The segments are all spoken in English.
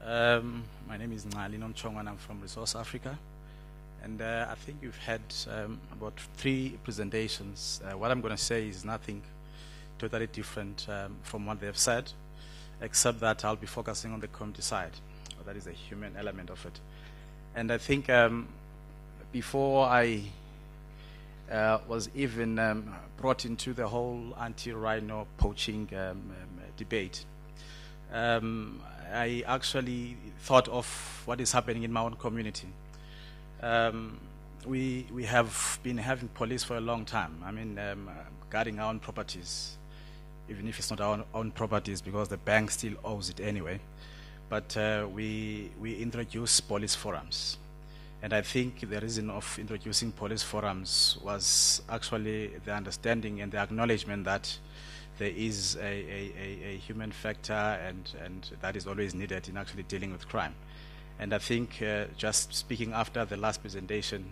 My name is Ngcali Nomtshongwana. I'm from Resource Africa. And I think you've had about 3 presentations. What I'm going to say is nothing totally different from what they've said, except that I'll be focusing on the community side. That is the human element of it. And I think before I was even brought into the whole anti-rhino poaching debate, I actually thought of what is happening in my own community. We have been having police for a long time. I mean, guarding our own properties, even if it's not our own properties, because the bank still owes it anyway. But we introduce police forums. And I think the reason of introducing police forums was actually the understanding and the acknowledgement that there is a human factor and that is always needed in actually dealing with crime. And I think just speaking after the last presentation,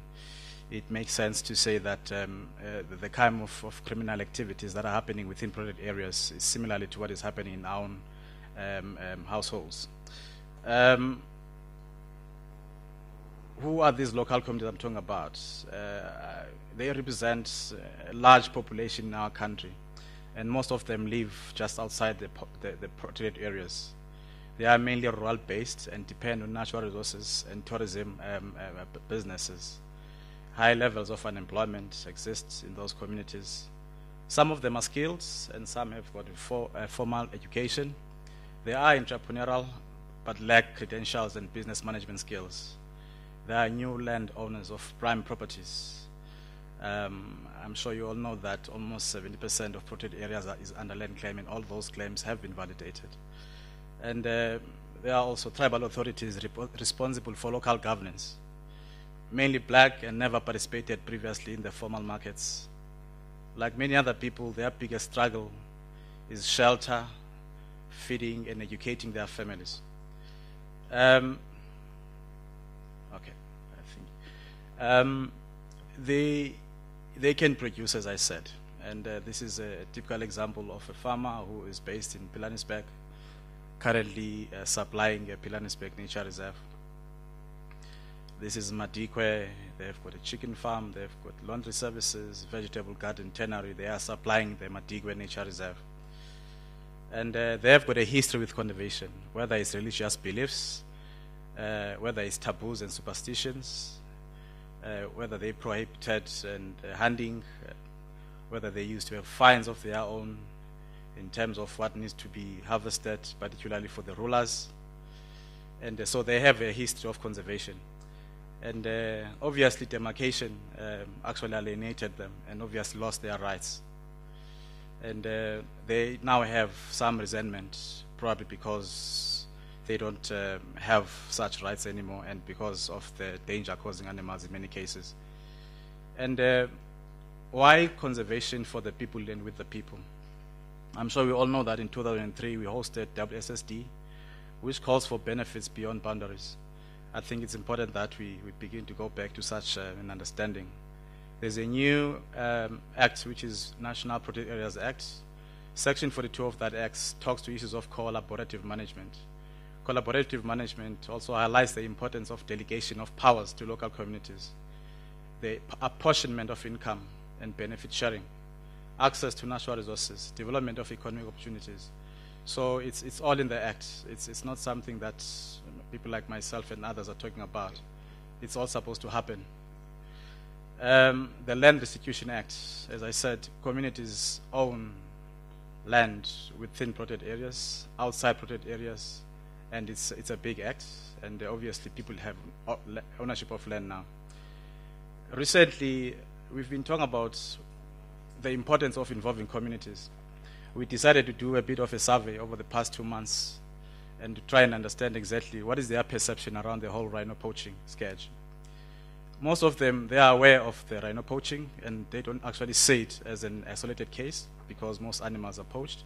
it makes sense to say that the kind of criminal activities that are happening within protected areas is similarly to what is happening in our own households. Who are these local communities I'm talking about? They represent a large population in our country, and most of them live just outside the protected areas. They are mainly rural-based and depend on natural resources and tourism businesses. High levels of unemployment exist in those communities. Some of them are skilled, and some have got a formal education. They are entrepreneurial, but lack credentials and business management skills. They are new landowners of prime properties. I'm sure you all know that almost 70% of protected areas is under land claim, and all those claims have been validated. And there are also tribal authorities responsible for local governance, mainly black and never participated previously in the formal markets. Like many other people, their biggest struggle is shelter, feeding, and educating their families. Okay, I think. They can produce, as I said, and this is a typical example of a farmer who is based in Pilannesburg, currently supplying a Pilannesburg Nature Reserve. This is Madikwe. They've got a chicken farm, they've got laundry services, vegetable garden, tannery. They are supplying the Madikwe Nature Reserve. And they've got a history with conservation, whether it's religious beliefs, whether it's taboos and superstitions, whether they prohibited and hunting, whether they used to have fines of their own in terms of what needs to be harvested, particularly for the rulers. And so they have a history of conservation. And obviously demarcation actually alienated them and obviously lost their rights. And they now have some resentment, probably because they don't have such rights anymore, and because of the danger causing animals in many cases. And why conservation for the people and with the people? I'm sure we all know that in 2003 we hosted WSSD, which calls for benefits beyond boundaries. I think it's important that we begin to go back to such an understanding. There's a new act, which is National Protected Areas Act. Section 42 of that act talks to issues of collaborative management. Collaborative management also highlights the importance of delegation of powers to local communities, the apportionment of income and benefit sharing, access to natural resources, development of economic opportunities. So it's all in the act. It's not something that people like myself and others are talking about. It's all supposed to happen. The Land Restitution Act, as I said, communities own land within protected areas, outside protected areas, and it's a big act, and obviously people have ownership of land now. Recently, we've been talking about the importance of involving communities. We decided to do a bit of a survey over the past 2 months and to try and understand exactly what is their perception around the whole rhino poaching scourge. Most of them, they are aware of the rhino poaching, and they don't actually see it as an isolated case because most animals are poached.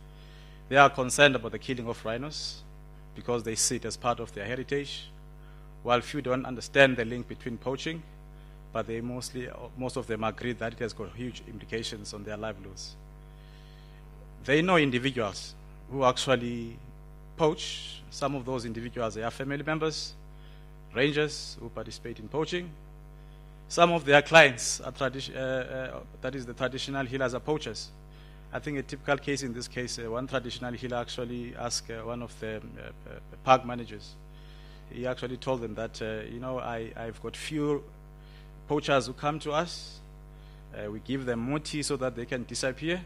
They are concerned about the killing of rhinos because they see it as part of their heritage, while few don't understand the link between poaching, but most of them agree that it has got huge implications on their livelihoods. They know individuals who actually poach. Some of those individuals, they are family members, rangers who participate in poaching. Some of their clients are that is the traditional healers are poachers. I think a typical case in this case, one traditional healer actually asked one of the park managers. He actually told them that, you know, I've got few poachers who come to us. We give them muti so that they can disappear,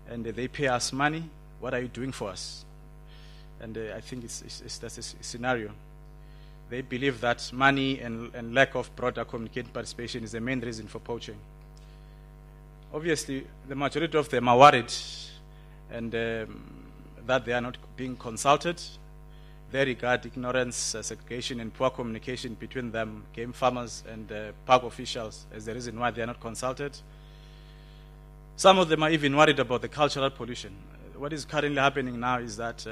and they pay us money. What are you doing for us? And I think that's a scenario. They believe that money and lack of broader community participation is the main reason for poaching. Obviously, the majority of them are worried and that they are not being consulted. They regard ignorance, segregation, and poor communication between them, game farmers and park officials, as the reason why they are not consulted. Some of them are even worried about the cultural pollution. What is currently happening now is that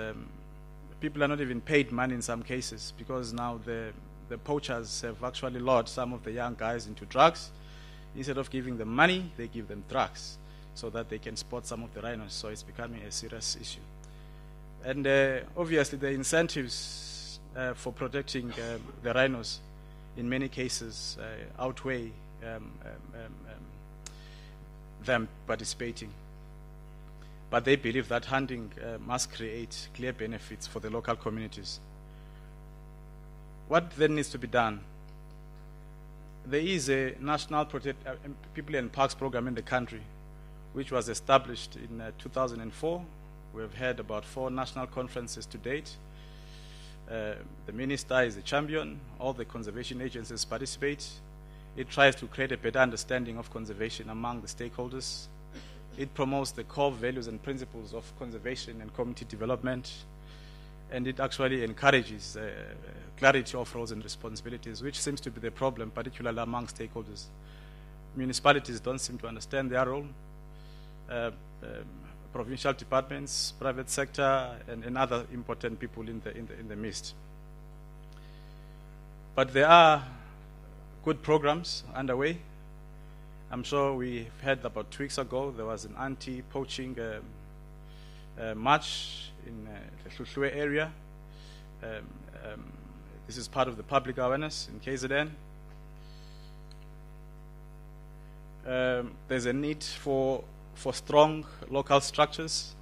people are not even paid money in some cases, because now the poachers have actually lured some of the young guys into drugs. Instead of giving them money, they give them drugs so that they can spot some of the rhinos. So it's becoming a serious issue. And obviously the incentives for protecting the rhinos in many cases outweigh them participating. But they believe that hunting must create clear benefits for the local communities. What then needs to be done? There is a National People and Parks program in the country, which was established in 2004. We have had about 4 national conferences to date. The minister is a champion. All the conservation agencies participate. It tries to create a better understanding of conservation among the stakeholders. It promotes the core values and principles of conservation and community development. And it actually encourages clarity of roles and responsibilities, which seems to be the problem, particularly among stakeholders. Municipalities don't seem to understand their role. Provincial departments, private sector, and other important people in the midst. But there are good programs underway. I'm sure we heard about 2 weeks ago there was an anti-poaching march in the Noclear area. This is part of the public awareness in KZN. There's a need for strong local structures.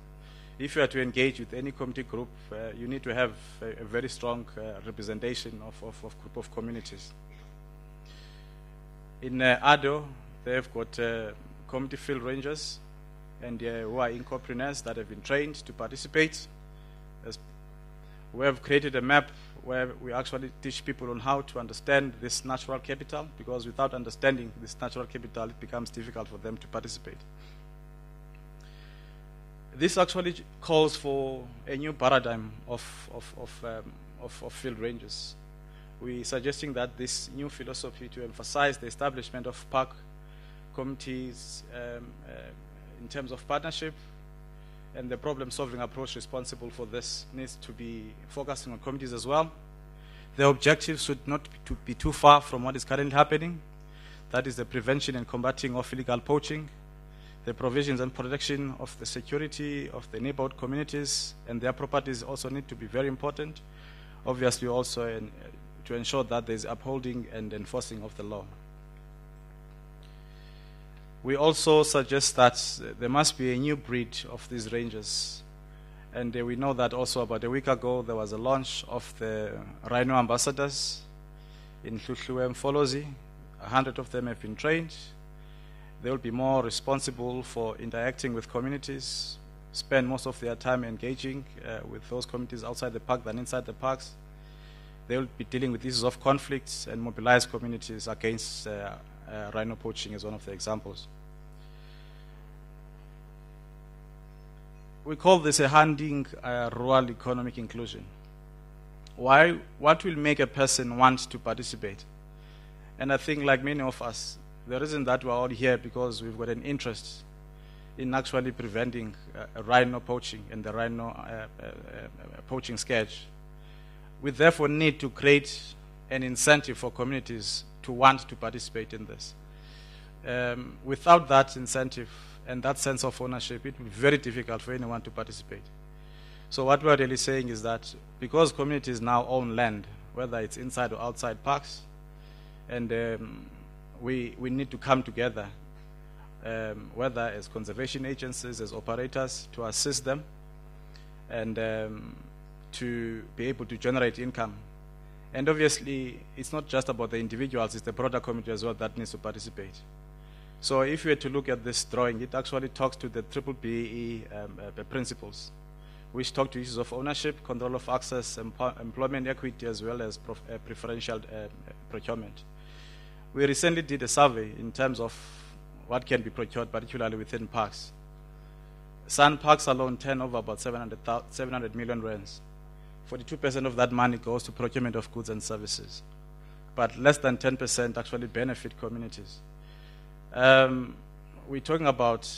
If you are to engage with any community group, you need to have a very strong representation of group of communities. In Addo, they've got community field rangers and who are Ecopreneurs that have been trained to participate. We have created a map where we actually teach people on how to understand this natural capital, because without understanding this natural capital, it becomes difficult for them to participate. This actually calls for a new paradigm of field rangers. We're suggesting that this new philosophy to emphasize the establishment of park communities in terms of partnership and the problem-solving approach responsible for this needs to be focusing on communities as well. The objectives should not be too far from what is currently happening. That is the prevention and combating of illegal poaching, the provisions and protection of the security of the neighborhood communities and their properties also need to be very important. Obviously also to ensure that there is upholding and enforcing of the law. We also suggest that there must be a new breed of these rangers. And we know that also about a week ago there was a launch of the Rhino ambassadors in Mfolozi. 100 of them have been trained. They will be more responsible for interacting with communities, spend most of their time engaging with those communities outside the park than inside the parks. They will be dealing with issues of conflicts and mobilize communities against rhino poaching as one of the examples. We call this a hunting rural economic inclusion. Why? What will make a person want to participate? And I think, like many of us, the reason that we're all here because we've got an interest in actually preventing rhino poaching and the rhino poaching scourge. We therefore need to create an incentive for communities to want to participate in this. Without that incentive and that sense of ownership, it will be very difficult for anyone to participate. So what we're really saying is that because communities now own land, whether it's inside or outside parks, and we need to come together, whether as conservation agencies, as operators, to assist them, and to be able to generate income. And obviously, it's not just about the individuals, it's the broader community as well that needs to participate. So if you were to look at this drawing, it actually talks to the triple BEE principles, which talk to issues of ownership, control of access, employment equity, as well as preferential procurement. We recently did a survey in terms of what can be procured, particularly within parks. Sun parks alone turn over about 700 million rands. 42% of that money goes to procurement of goods and services, but less than 10% actually benefit communities. We're talking about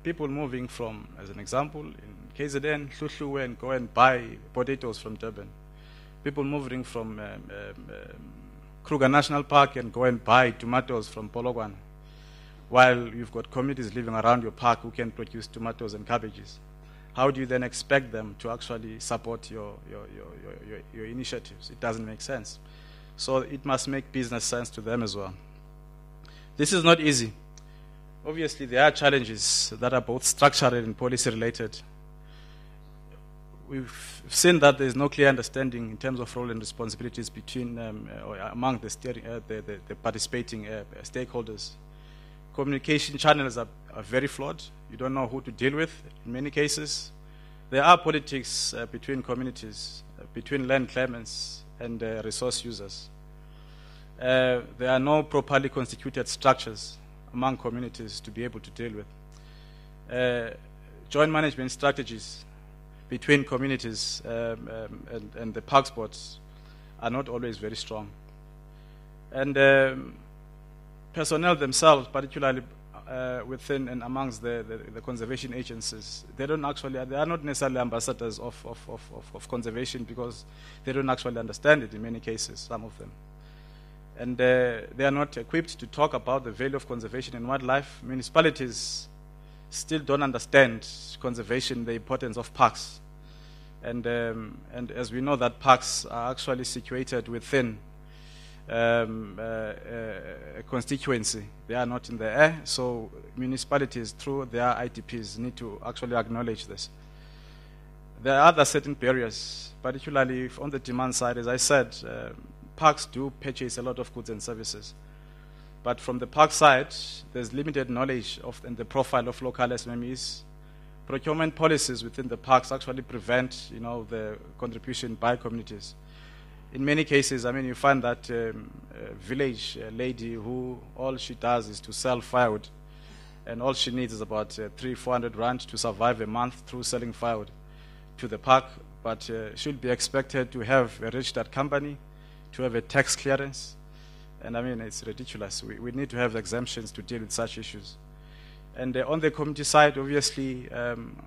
people moving from, as an example, in KZN, Hluhluwe, and go and buy potatoes from Durban. People moving from Kruger National Park and go and buy tomatoes from Polokwane, while you've got communities living around your park who can produce tomatoes and cabbages. How do you then expect them to actually support your initiatives? It doesn't make sense. So it must make business sense to them as well. This is not easy. Obviously, there are challenges that are both structural and policy related. We've seen that there is no clear understanding in terms of role and responsibilities between or among the participating stakeholders. Communication channels are very flawed. You don't know who to deal with in many cases. There are politics between communities, between land claimants and resource users. There are no properly constituted structures among communities to be able to deal with. Joint management strategies between communities and the parks boards are not always very strong. And personnel themselves, particularly within and amongst the conservation agencies, they are not necessarily ambassadors of conservation because they don't actually understand it in many cases, some of them. And they are not equipped to talk about the value of conservation in wildlife. Municipalities still don't understand conservation, the importance of parks. And as we know that parks are actually situated within a constituency. They are not in the air, so municipalities through their ITPs need to actually acknowledge this. There are other certain barriers, particularly on the demand side. As I said, parks do purchase a lot of goods and services. But from the park side, there's limited knowledge of the profile of local SMMEs. Procurement policies within the parks actually prevent, the contribution by communities. In many cases, you find that village lady who all she does is to sell firewood, and all she needs is about 300-400 rand to survive a month through selling firewood to the park, but she'll be expected to have a registered company, to have a tax clearance, and it's ridiculous. We need to have exemptions to deal with such issues. And on the community side, obviously,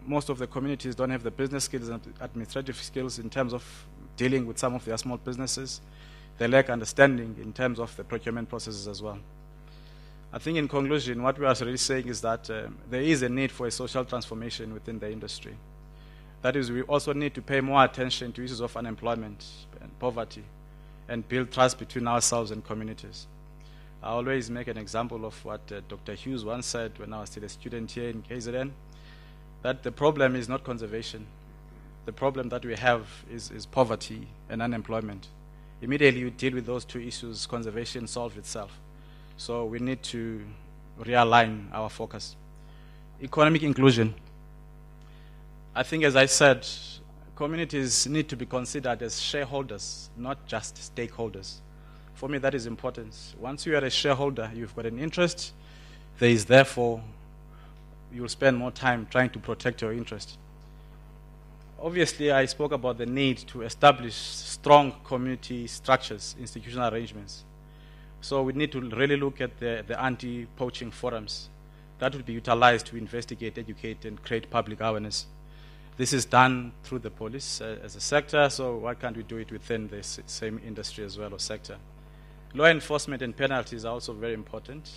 most of the communities don't have the business skills and administrative skills in terms of dealing with some of their small businesses. They lack understanding in terms of the procurement processes as well. I think in conclusion, what we are really saying is that there is a need for a social transformation within the industry. That is, we also need to pay more attention to issues of unemployment and poverty and build trust between ourselves and communities. I always make an example of what Dr. Hughes once said when I was still a student here in KZN, that the problem is not conservation. The problem that we have is poverty and unemployment. Immediately you deal with those two issues, conservation solves itself. So we need to realign our focus. Economic inclusion. I think, as I said, communities need to be considered as shareholders, not just stakeholders. For me, that is important. Once you are a shareholder, you've got an interest. There is therefore, you'll spend more time trying to protect your interest. Obviously, I spoke about the need to establish strong community structures, institutional arrangements. So we need to really look at the anti-poaching forums. That will be utilized to investigate, educate, and create public awareness. This is done through the police as a sector, so why can't we do it within the same industry as well or sector? Law enforcement and penalties are also very important.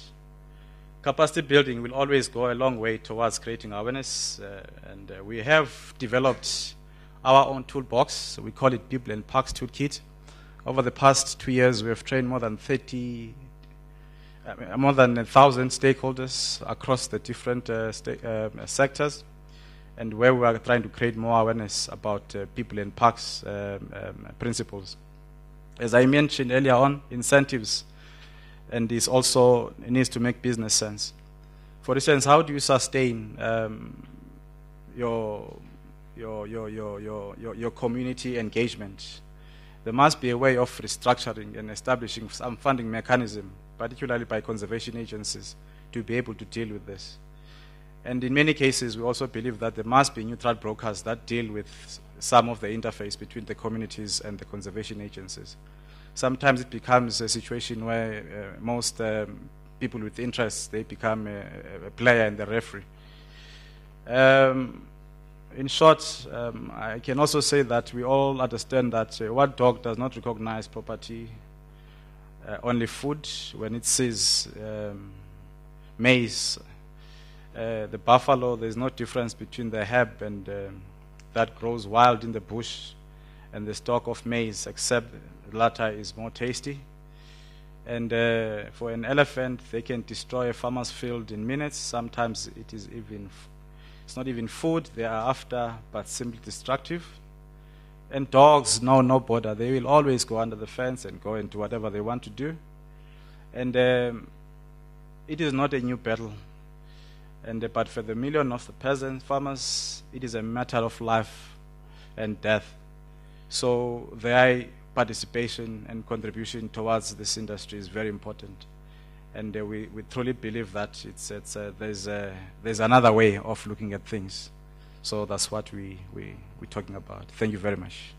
Capacity building will always go a long way towards creating awareness, and we have developed our own toolbox. We call it People and Parks Toolkit. Over the past 2 years, we have trained more than 1,000 stakeholders across the different sectors, and where we are trying to create more awareness about people and parks principles. As I mentioned earlier on, incentives, and this also needs to make business sense. For instance, how do you sustain your community engagement? There must be a way of restructuring and establishing some funding mechanism, particularly by conservation agencies, to be able to deal with this. And in many cases, we also believe that there must be neutral brokers that deal with some of the interface between the communities and the conservation agencies. Sometimes it becomes a situation where most people with interests, they become a player and the referee. In short, I can also say that we all understand that what dog does not recognize property, only food. When it sees maize, the buffalo, there's no difference between the herb and that grows wild in the bush and the stalk of maize, except the latter is more tasty. And for an elephant, they can destroy a farmer's field in minutes. Sometimes it's not even food they are after, but simply destructive. And dogs know no border. They will always go under the fence and go and do whatever they want to do. And it is not a new battle. And but for the million of the peasant farmers, it is a matter of life and death. So their participation and contribution towards this industry is very important. And we truly believe that there's another way of looking at things. So that's what we're talking about. Thank you very much.